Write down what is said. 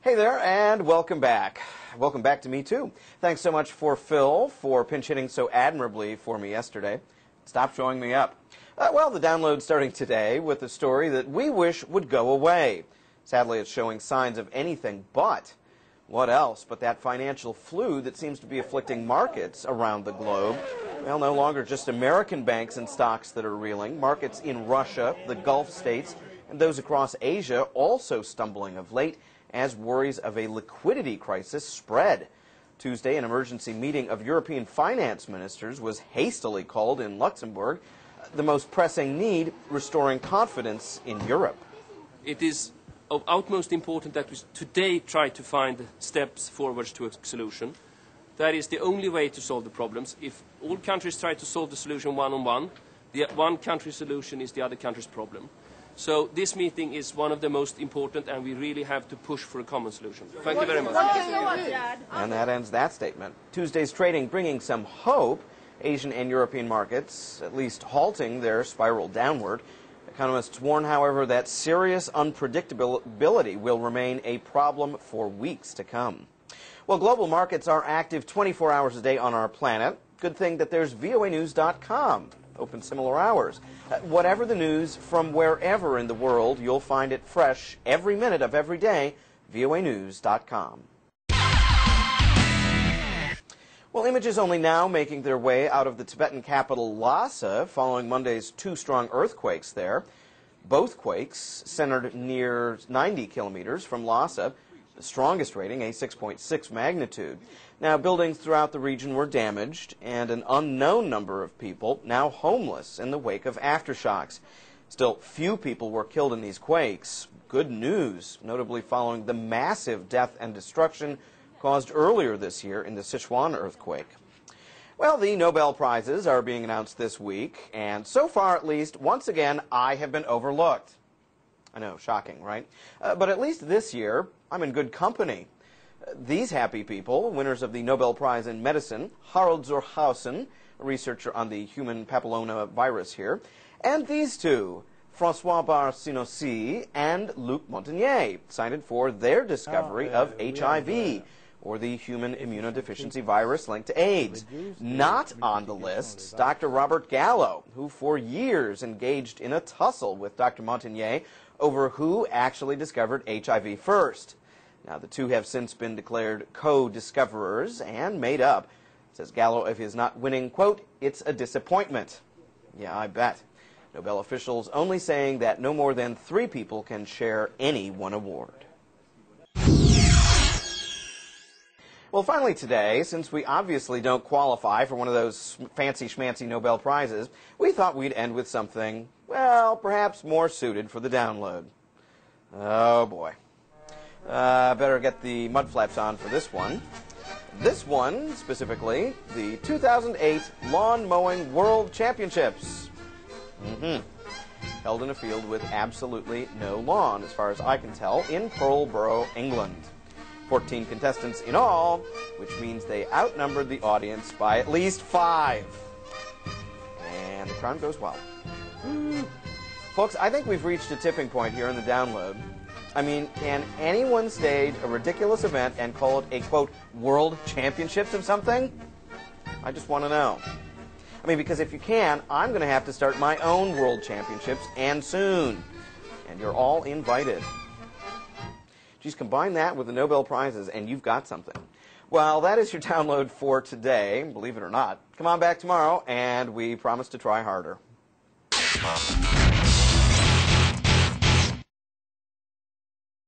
Hey there, and welcome back. Welcome back to me, too. Thanks so much for Phil for pinch hitting so admirably for me yesterday. Stop showing me up. Well, the download's starting today with a story that we wish would go away. Sadly, it's showing signs of anything but. What else but that financial flu that seems to be afflicting markets around the globe? Well, no longer just American banks and stocks that are reeling. Markets in Russia, the Gulf states, and those across Asia also stumbling of late as worries of a liquidity crisis spread. Tuesday, an emergency meeting of European finance ministers was hastily called in Luxembourg. The most pressing need, restoring confidence in Europe. It is of utmost importance that we today try to find steps forward to a solution. That is the only way to solve the problems. If all countries try to solve the solution one-on-one, the one country's solution is the other country's problem. So this meeting is one of the most important, and we really have to push for a common solution. Thank you very much. And that ends that statement. Tuesday's trading bringing some hope. Asian and European markets at least halting their spiral downward. Economists warn, however, that serious unpredictability will remain a problem for weeks to come. Well, global markets are active 24 hours a day on our planet. Good thing that there's voanews.com. Open similar hours. Whatever the news from wherever in the world, you'll find it fresh every minute of every day. voanews.com. Well, images only now making their way out of the Tibetan capital Lhasa following Monday's two strong earthquakes there. Both quakes centered near 90 kilometers from Lhasa, the strongest rating, a 6.6 magnitude. Now, buildings throughout the region were damaged, and an unknown number of people now homeless in the wake of aftershocks. Still, few people were killed in these quakes. Good news, notably following the massive death and destruction caused earlier this year in the Sichuan earthquake. Well, the Nobel Prizes are being announced this week, and so far at least, once again, I have been overlooked. I know, shocking, right? But at least this year, I'm in good company. These happy people, winners of the Nobel Prize in Medicine, Harald Zurhausen, a researcher on the human papilloma virus here, and these two, François Bar-Sinoussi and Luc Montagnier, cited for their discovery of HIV, or the human immunodeficiency virus linked to AIDS. Not on the list, Dr. Robert Gallo, who for years engaged in a tussle with Dr. Montagnier over who actually discovered HIV first. Now, the two have since been declared co-discoverers and made up. Says Gallo of his not winning, quote, "It's a disappointment." Yeah, I bet. Nobel officials only saying that no more than 3 people can share any one award. Well, finally today, since we obviously don't qualify for one of those fancy schmancy Nobel Prizes, we thought we'd end with something, well, perhaps more suited for the download. Oh, boy. Better get the mud flaps on for this one. This one, specifically, the 2008 Lawn Mowing World Championships. Held in a field with absolutely no lawn, as far as I can tell, in Pearlborough, England. 14 contestants in all, which means they outnumbered the audience by at least 5. And the crown goes well. Folks, I think we've reached a tipping point here in the download. I mean, can anyone stage a ridiculous event and call it a, quote, world championships of something? I just want to know. I mean, because if you can, I'm going to have to start my own world championships, and soon. And you're all invited. Just combine that with the Nobel Prizes, and you've got something. Well, that is your download for today, believe it or not. Come on back tomorrow, and we promise to try harder.